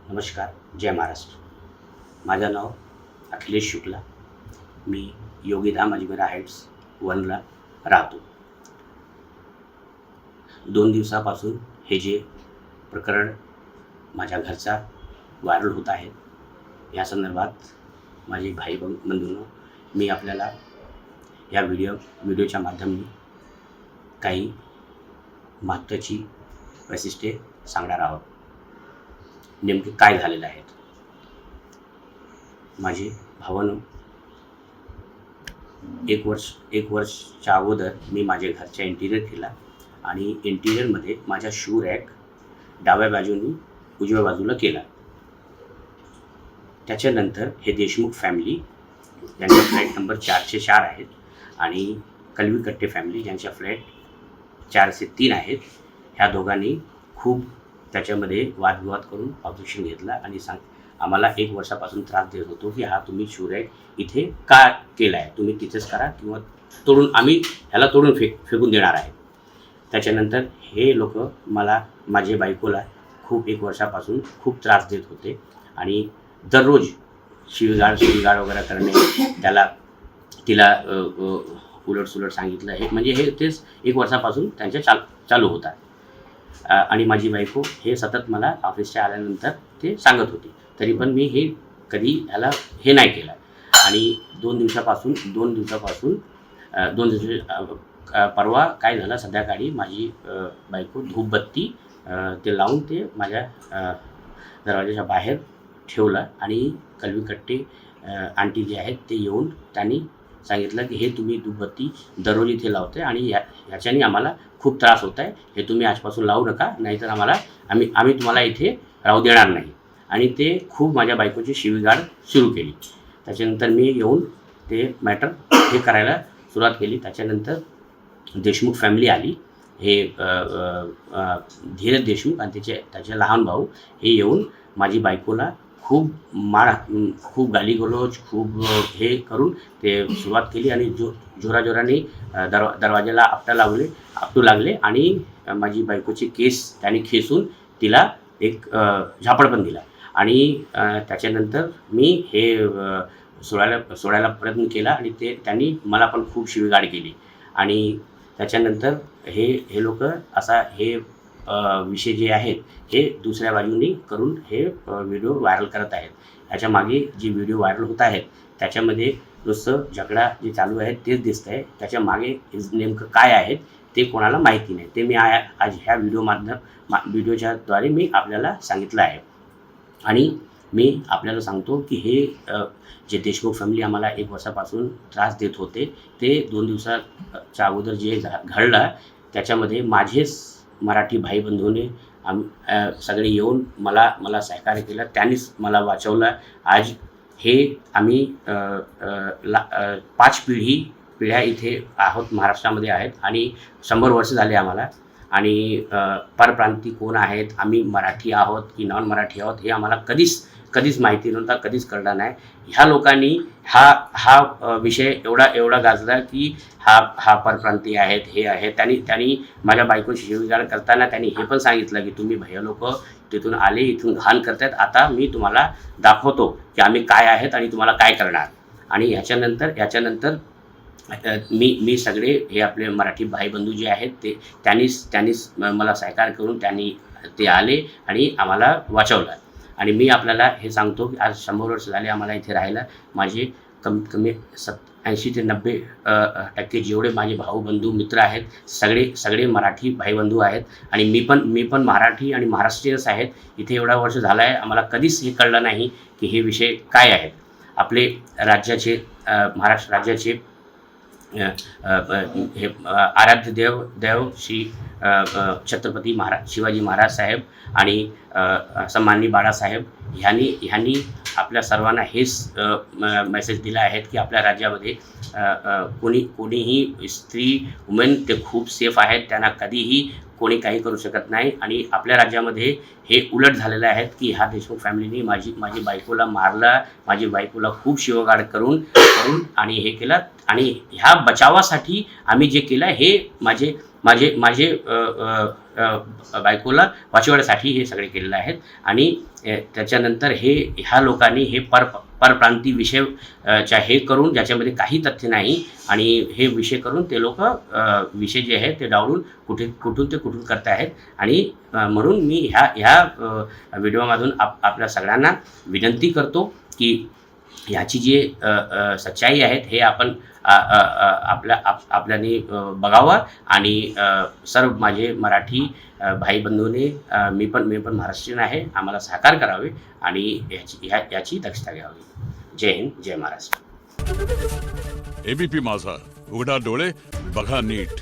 नमस्कार, जय महाराष्ट्र. माझं नाव अखिलेश शुक्ला. मी योगीधाम अजमेरा हाईट्स वनला राहतो. 2 दिवसापासून हे जे प्रकरण माझ्या घरचा व्हायरल होत आहे, या संदर्भात माझे भाई बंधूंनो, मी आपल्याला या व्हिडिओच्या माध्यमाने काही महत्त्वाची वैशिष्ट्ये सांगणार आहोत. नेमके काय झालेलं आहे. माझे भावानं एक वर्षच्या अगोदर मी माझ्या घरच्या इंटिरियर केला आणि इंटिरियरमध्ये माझा शू रॅक डाव्या बाजूनी उजव्या बाजूला केला. त्याच्यानंतर हे देशमुख फॅमिली ज्यांचा फ्लॅट नंबर 404 आहेत आणि कलवीकट्टे फॅमिली ज्यांच्या फ्लॅट 403 आहेत, ह्या दोघांनी खूप त्याच्यामध्ये वादविवाद करून ऑब्जेक्शन घेतला आणि आम्हाला 1 वर्षापासून त्रास देत होतो की हा तुम्ही शू रॅक इथे का केला आहे, तुम्ही तिथेच करा किंवा तोडून आम्ही ह्याला तोडून फेकून देणार आहे. त्याच्यानंतर हे लोक माझ्या बायकोला खूप 1 वर्षापासून खूप त्रास देत होते आणि दररोज शिवीगाळ वगैरे करणे, तिला उलटसुलट सांगितलं. हे तेच 1 वर्षापासून त्यांच्या चालू होता आणि माझी बायको हे सतत मला ऑफिसच्या आल्यानंतर ते सांगत होती. तरी पण मी कधी ह्याला नाही केलं आणि 2 दिवसापासून परवा काय झालं, संध्याकाळी माझी बायको धूपबत्ती ते लावून ते माझ्या दरवाजाच्या बाहेर ठेवलं आणि कलवीकट्टे आंटी जे आहेत ते येऊन त्यांनी सांगितलं की हे तुम्ही धूपबत्ती दररोज इथे लावते आणि ह्याच्याने आम्हाला खूप त्रास होत आहे, हे तुम्ही आजपासून लावू नका, नाहीतर आम्ही तुम्हाला इथे राहू देणार नाही. आणि ते खूप माझ्या बायकोची शिवीगाळ सुरू केली. त्याच्यानंतर मी येऊन ते मॅटर करायला सुरुवात केली. त्याच्यानंतर देशमुख फॅमिली आली. हे धीरज देशमुख आणि त्याचे लहान भाऊ हे येऊन माझी बायकोला खूप गालीगलोच हे करून ते सुरुवात केली आणि जोराजोराने दरवाजाला आपटू लागले आणि माझी बायकोची केस त्यांनी खेचून तिला एक झापड पण दिला आणि त्याच्यानंतर मी हे सोडायला प्रयत्न केला आणि त्यांनी मला पण खूप शिवीगाळ केली आणि त्याच्यानंतर हे लोक असा विषय जे आहेत हे दुसऱ्या बाजूनी करून हे व्हिडिओ व्हायरल करत आहेत. ह्याच्या मागे जे व्हिडिओ व्हायरल होत आहेत त्याच्यामध्ये नुसतं झगडा जे चालू आहे तेच दिसत आहे. त्याच्या मागे नेमकं काय आहे ते कोणाला माहिती नाही. ते मी आज ह्या व्हिडिओच्या द्वारे मी आपल्याला सांगितलं आहे. आणि मी आपल्याला सांगतो की हे जे देशमुख फॅमिली आम्हाला 1 वर्षापासून त्रास देत होते ते 2 दिवसाच्या अगोदर जे घडलं त्याच्यामध्ये माझेच मराठी भाई बंधूने सगळे येऊन मला सहकार्य केलं. त्यांनीच मला वाचवलं. आज हे आम्ही 5 पिढ्या इथे आहोत, महाराष्ट्रामध्ये आहेत आणि 100 वर्ष झाले आम्हाला. आणि परप्रांती कोण आहेत, आम्ही मराठी आहोत की नॉन मराठी आहोत हे आम्हाला कधीच माहिती नव्हता, कधीच कळलं नाही. ह्या लोकांनी हा विषय एवढा गाजला की हा परप्रांती आहेत, हे आहे. त्यांनी माझ्या बायकोची शिवीगाळ करताना त्यांनी हे पण सांगितलं की तुम्ही भैया लोक तिथून आले, इथून घाण करतात, आता मी तुम्हाला दाखवतो की आम्ही काय आहेत आणि तुम्हाला काय करणार. आणि ह्याच्यानंतर मी सगळे हे आपले मराठी भाई बंधू जे आहेत त्यांनीच मला सहकार्य करून ते आले आणि आम्हाला वाचवलं. आणि मी आपल्याला हे सांगतो की आज 100 वर्ष झाले आम्हाला इथे राहायला. माझे कमीत कमी 80 ते 90% जेवढे माझे भाऊ बंधू मित्र आहेत सगळे मराठी भाईबंधू आहेत आणि मी पण मराठी आणि महाराष्ट्रीयच आहेत. इथे एवढा वर्ष झाला आहे, आम्हाला कधीच हे कळलं नाही की हे विषय काय आहेत. आपले महाराष्ट्र राज्याचे हे आराध्य देव श्री छत्रपती शिवाजी महाराज साहेब आणि सन्माननीय बाळासाहेब ह्यांनी आपल्या सर्वांना हेच मेसेज दिला आहे की आपल्या राज्यामध्ये कोणीही स्त्री वुमेन ते खूप सेफ आहेत, त्यांना कधीही कोणी काही करू शकत नाही. आणि आपल्या राज्यामध्ये हे उलट झालेलं आहे की ह्या देशमुख फॅमिलीने माझी बायकोला मारलं, माझी बायकोला खूप शिवगाळ करून आणि हे केलं. आणि ह्या बचावासाठी आम्ही जे केलं हे माझे बायकोला वाचवण्यासाठी हे सगळे केलेले आहेत. आणि त्याच्यानंतर ह्या लोकांनी हे परप्रांती विषय हे करून, ज्याच्यामध्ये काही तथ्य नाही, आणि हे विषय करून ते लोक विषय जे आहेत ते डावलून कुठून करत आहेत. आणि म्हणून मी ह्या व्हिडिओमधून आपल्या सगळ्यांना विनंती करतो की ह्याची जी सच्चाई आहेत हे आपण आपल्याने बघावं. आणि सर्व माझे मराठी भाई बंधूने, मी पण महाराष्ट्रीयन आहे, आम्हाला सहकार्य करावे आणि याची दक्षता घ्यावी. जय हिंद, जय महाराष्ट्र. एबीपी माझा, उघडा डोळे बघा नीट.